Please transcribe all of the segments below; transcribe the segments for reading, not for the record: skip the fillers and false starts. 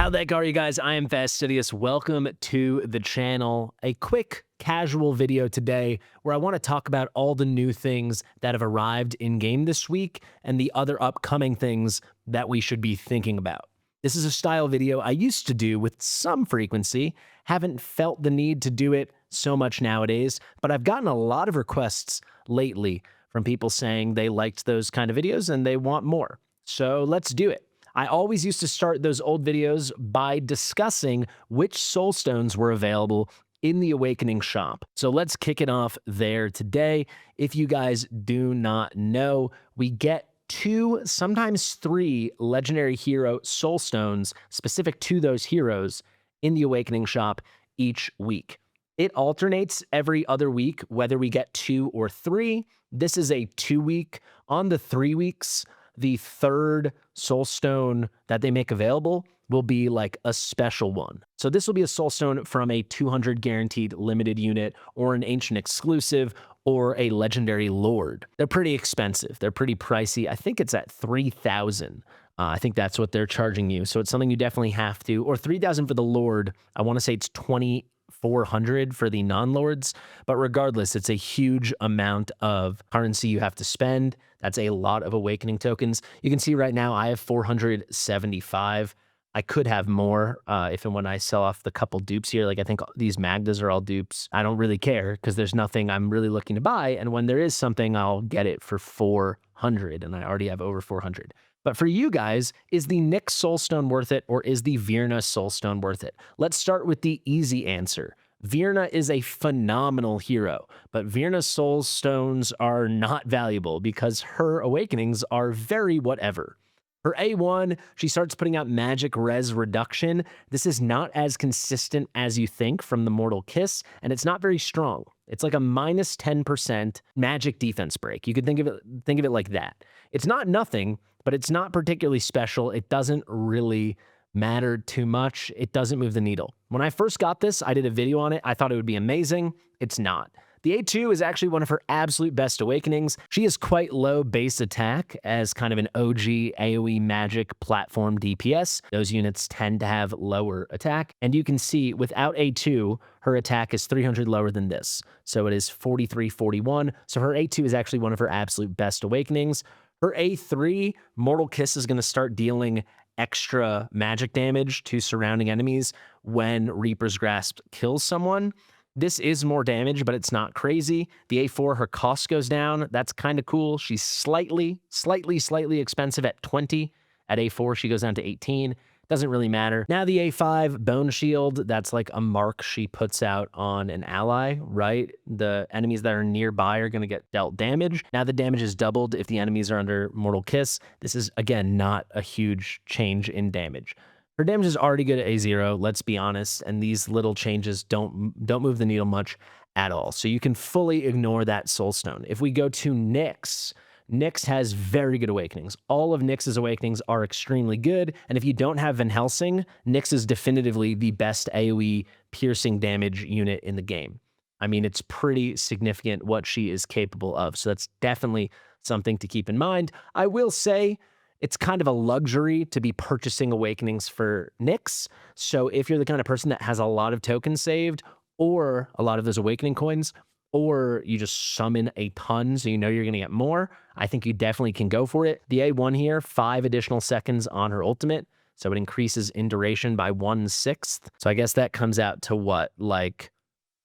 How the heck are you guys? I am Fastidious. Welcome to the channel. A quick casual video today where I want to talk about all the new things that have arrived in game this week and the other upcoming things that we should be thinking about. This is a style video I used to do with some frequency, haven't felt the need to do it so much nowadays, but I've gotten a lot of requests lately from people saying they liked those kind of videos and they want more. So let's do it. I always used to start those old videos by discussing which Soulstones were available in the Awakening shop. So let's kick it off there today. If you guys do not know, we get 2, sometimes 3 legendary hero Soulstones specific to those heroes in the Awakening shop each week. It alternates every other week, whether we get 2 or 3. This is a 2-week. On the 3 weeks, the third Soulstone that they make available will be like a special one. So this will be a Soulstone from a 200 guaranteed limited unit or an ancient exclusive or a legendary lord. They're pretty expensive. They're pretty pricey. I think it's at 3,000. I think that's what they're charging you. So it's something you definitely have to, or 3,000 for the lord. I want to say it's 2,400 for the non-lords, but regardless, it's a huge amount of currency you have to spend. That's a lot of Awakening tokens. You can see right now I have 475. I could have more if and when I sell off the couple dupes here. Like I think these Magdas are all dupes. I don't really care because there's nothing I'm really looking to buy. And when there is something, I'll get it for 400 and I already have over 400. But for you guys, is the Nyx Soulstone worth it or is the Vierna Soulstone worth it? Let's start with the easy answer. Vierna is a phenomenal hero, but Vierna's Soulstones are not valuable because her awakenings are very whatever. Her A1, she starts putting out magic res reduction. This is not as consistent as you think from the Mortal Kiss, and it's not very strong. It's like a minus 10% magic defense break. You could think of it like that. It's not nothing, but it's not particularly special. It doesn't really matter too much. It doesn't move the needle. When I first got this, I did a video on it. I thought it would be amazing. It's not. The A2 is actually one of her absolute best awakenings. She is quite low base attack as kind of an OG AoE magic platform DPS. Those units tend to have lower attack. And you can see without A2, her attack is 300 lower than this. So it is 4341. So her A2 is actually one of her absolute best awakenings. Her A3, Mortal Kiss is going to start dealing extra magic damage to surrounding enemies when Reaper's Grasp kills someone. This is more damage, but it's not crazy. The A4, her cost goes down. That's kind of cool. She's slightly expensive at 20. At A4, she goes down to 18. Doesn't really matter. Now the A5, Bone Shield, that's like a mark she puts out on an ally, right? The enemies that are nearby are going to get dealt damage. Now the damage is doubled if the enemies are under Mortal Kiss. This is, again, not a huge change in damage. Her damage is already good at A0, let's be honest, and these little changes don't move the needle much at all. So you can fully ignore that Soulstone. If we go to Nyx, Nyx has very good awakenings. All of Nyx's awakenings are extremely good, and if you don't have Van Helsing, Nyx is definitively the best AoE piercing damage unit in the game. I mean, it's pretty significant what she is capable of, so that's definitely something to keep in mind. I will say it's kind of a luxury to be purchasing awakenings for Nyx, so if you're the kind of person that has a lot of tokens saved, or a lot of those awakening coins, or you just summon a ton so you know you're going to get more, I think you definitely can go for it. The A1 here, 5 additional seconds on her ultimate, so it increases in duration by 1/6. So I guess that comes out to what, like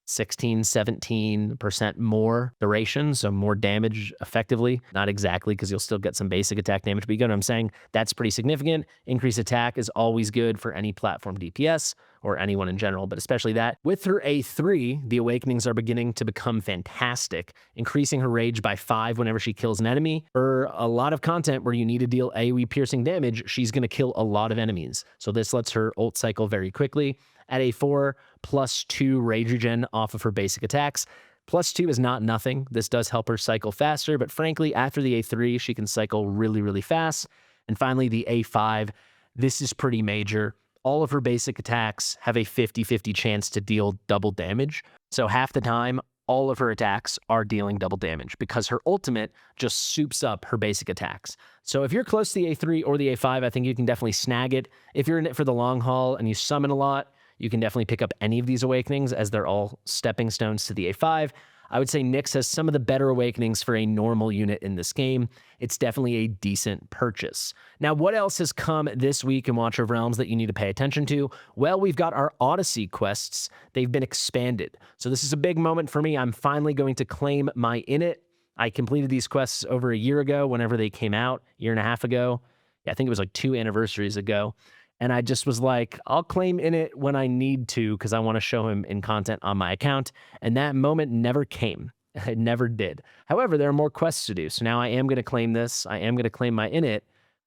16, 17% more duration, so more damage effectively. Not exactly, because you'll still get some basic attack damage, but you get what I'm saying? That's pretty significant. Increased attack is always good for any platform DPS, or anyone in general, but especially that. With her A3, the awakenings are beginning to become fantastic, increasing her rage by 5 whenever she kills an enemy. For a lot of content where you need to deal AoE piercing damage, she's going to kill a lot of enemies. So this lets her ult cycle very quickly. At A4, +2 rage regen off of her basic attacks. +2 is not nothing. This does help her cycle faster, but frankly, after the A3, she can cycle really fast. And finally, the A5, this is pretty major. All of her basic attacks have a 50-50 chance to deal double damage. So half the time, all of her attacks are dealing double damage because her ultimate just soups up her basic attacks. So if you're close to the A3 or the A5, I think you can definitely snag it. If you're in it for the long haul and you summon a lot, you can definitely pick up any of these awakenings as they're all stepping stones to the A5. I would say Nyx has some of the better awakenings for a normal unit in this game. It's definitely a decent purchase. Now, what else has come this week in Watcher of Realms that you need to pay attention to? Well, we've got our Odyssey quests. They've been expanded. So this is a big moment for me. I'm finally going to claim my Init. I completed these quests over a year ago whenever they came out, a year and a half ago. Yeah, I think it was like 2 anniversaries ago. And I just was like, I'll claim Init when I need to because I want to show him in content on my account. And that moment never came. It never did. However, there are more quests to do. So now I am going to claim this. I am going to claim my Init.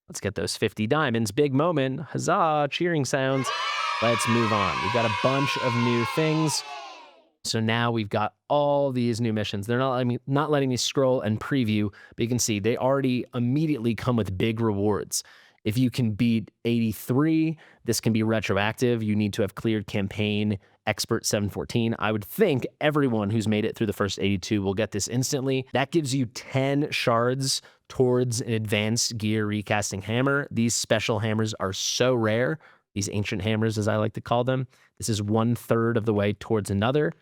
Let's get those 50 diamonds. Big moment. Huzzah, cheering sounds. Let's move on. We've got a bunch of new things. So now we've got all these new missions. They're not letting me scroll and preview, but you can see they already immediately come with big rewards. If you can beat 83, this can be retroactive. You need to have cleared campaign expert 714. I would think everyone who's made it through the first 82 will get this instantly. That gives you 10 shards towards an advanced gear recasting hammer. These special hammers are so rare. These ancient hammers, as I like to call them. This is 1/3 of the way towards another.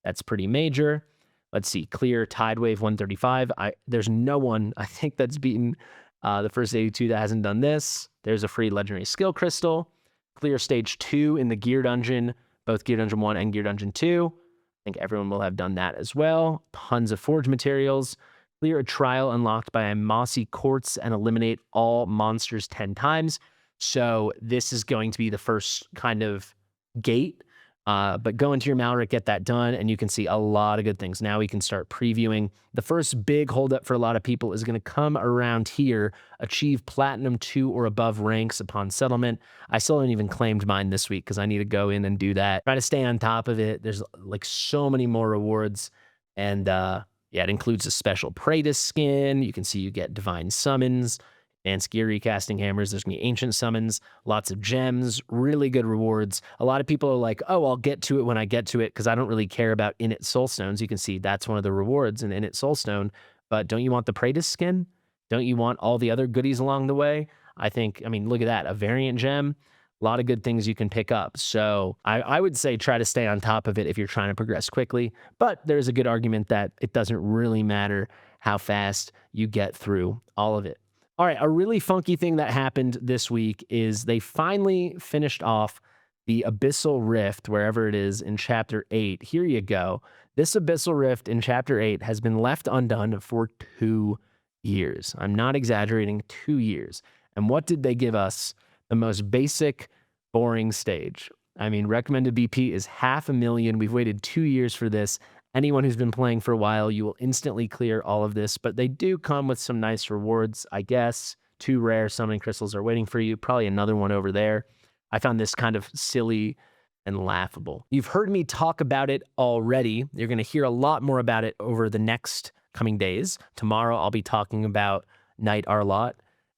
That's pretty major. Let's see, clear Tidewave 135. There's no one, I think, that's beaten the first 82 that hasn't done this. There's a free legendary skill crystal. Clear stage 2 in the gear dungeon, both gear dungeon 1 and gear dungeon 2. I think everyone will have done that as well. Tons of forge materials. Clear a trial unlocked by a mossy quartz and eliminate all monsters 10 times. So this is going to be the first kind of gate. But go into your Malric, get that done, and you can see a lot of good things. Now we can start previewing. The first big holdup for a lot of people is going to come around here. Achieve Platinum 2 or above ranks upon settlement. I still haven't even claimed mine this week because I need to go in and do that. Try to stay on top of it. There's like so many more rewards. And yeah, it includes a special Praetus skin. You can see you get divine summons. Advanced gear recasting hammers. There's going to be ancient summons, lots of gems, really good rewards. A lot of people are like, oh, I'll get to it when I get to it because I don't really care about Init Soulstones. You can see that's one of the rewards in Init Soulstone. But don't you want the Praetus skin? Don't you want all the other goodies along the way? I mean, look at that. A variant gem. A lot of good things you can pick up. So I would say try to stay on top of it if you're trying to progress quickly. But there's a good argument that it doesn't really matter how fast you get through all of it. All right, a really funky thing that happened this week is they finally finished off the Abyssal Rift, wherever it is, in Chapter 8. Here you go. This Abyssal Rift in Chapter 8 has been left undone for 2 years. I'm not exaggerating, 2 years. And what did they give us? The most basic, boring stage. I mean, recommended BP is 500,000. We've waited 2 years for this. Anyone who's been playing for a while, you will instantly clear all of this, but they do come with some nice rewards, I guess. 2 rare summoning crystals are waiting for you, probably another one over there. I found this kind of silly and laughable. You've heard me talk about it already. You're going to hear a lot more about it over the next coming days. Tomorrow, I'll be talking about Night ARLOTT,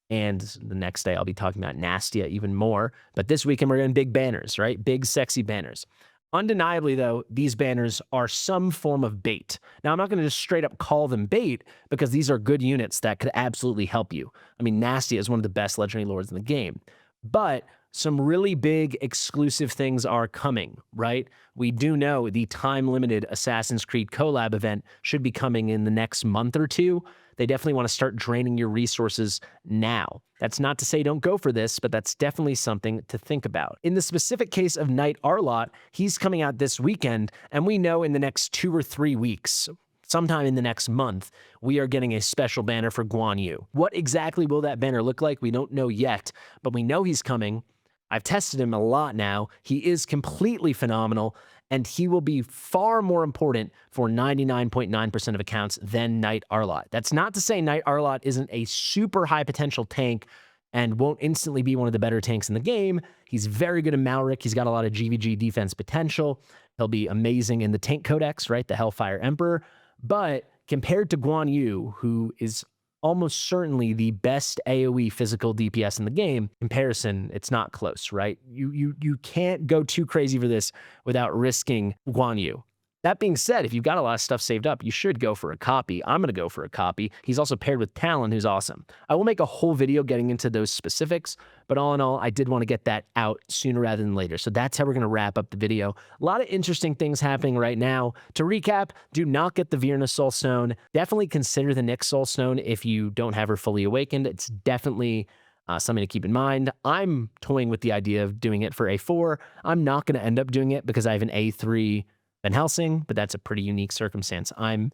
and the next day, I'll be talking about Nastia even more. But this weekend, we're in big banners, right? Big, sexy banners. Undeniably, though, these banners are some form of bait. Now, I'm not going to just straight up call them bait because these are good units that could absolutely help you. I mean, Nastia is one of the best legendary lords in the game. But some really big exclusive things are coming, right? We do know the time-limited Assassin's Creed collab event should be coming in the next month or 2. They definitely want to start draining your resources now. That's not to say don't go for this, but that's definitely something to think about. In the specific case of Night ARLOTT, he's coming out this weekend, and we know in the next 2 or 3 weeks, sometime in the next month, we are getting a special banner for Guan Yu. What exactly will that banner look like? We don't know yet, but we know he's coming. I've tested him a lot now. He is completely phenomenal, and he will be far more important for 99.9% of accounts than Night ARLOTT. That's not to say Night ARLOTT isn't a super high potential tank and won't instantly be one of the better tanks in the game. He's very good in Malric. He's got a lot of GVG defense potential. He'll be amazing in the tank codex, right? The Hellfire Emperor. But compared to Guan Yu, who is almost certainly the best AoE physical DPS in the game, comparison, it's not close, right? You can't go too crazy for this without risking Guan Yu. That being said, if you've got a lot of stuff saved up, you should go for a copy. I'm going to go for a copy. He's also paired with Talon, who's awesome. I will make a whole video getting into those specifics, but all in all, I did want to get that out sooner rather than later. So that's how we're going to wrap up the video. A lot of interesting things happening right now. To recap, do not get the Vierna Soulstone. Definitely consider the Nyx Soulstone if you don't have her fully awakened. It's definitely something to keep in mind. I'm toying with the idea of doing it for A4. I'm not going to end up doing it because I have an A3 Van Helsing, but that's a pretty unique circumstance. I'm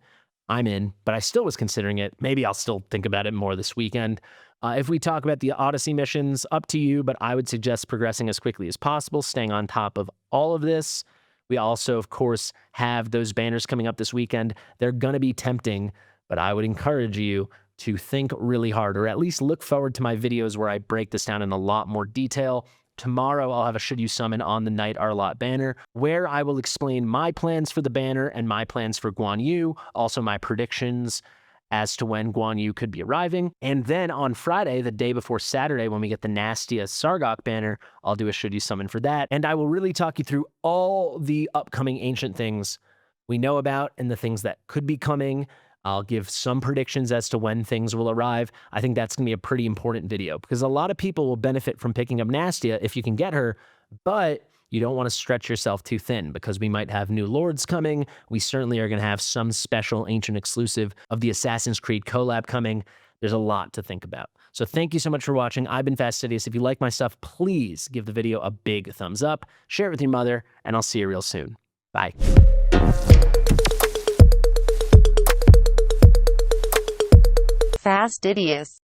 in, but I still was considering it. Maybe I'll still think about it more this weekend. If we talk about the Odyssey missions, up to you, but I would suggest progressing as quickly as possible, staying on top of all of this. We also, of course, have those banners coming up this weekend. They're going to be tempting, but I would encourage you to think really hard, or at least look forward to my videos where I break this down in a lot more detail. Tomorrow, I'll have a Should You Summon on the Night ARLOTT banner, where I will explain my plans for the banner and my plans for Guan Yu, also my predictions as to when Guan Yu could be arriving. And then on Friday, the day before Saturday, when we get the nastiest Sargok banner, I'll do a Should You Summon for that. And I will really talk you through all the upcoming ancient things we know about and the things that could be coming. I'll give some predictions as to when things will arrive. I think that's going to be a pretty important video because a lot of people will benefit from picking up Nastia if you can get her, but you don't want to stretch yourself too thin because we might have new lords coming. We certainly are going to have some special ancient exclusive of the Assassin's Creed collab coming. There's a lot to think about. So thank you so much for watching. I've been Fastidious. If you like my stuff, please give the video a big thumbs up, share it with your mother, and I'll see you real soon. Bye. Fastidious.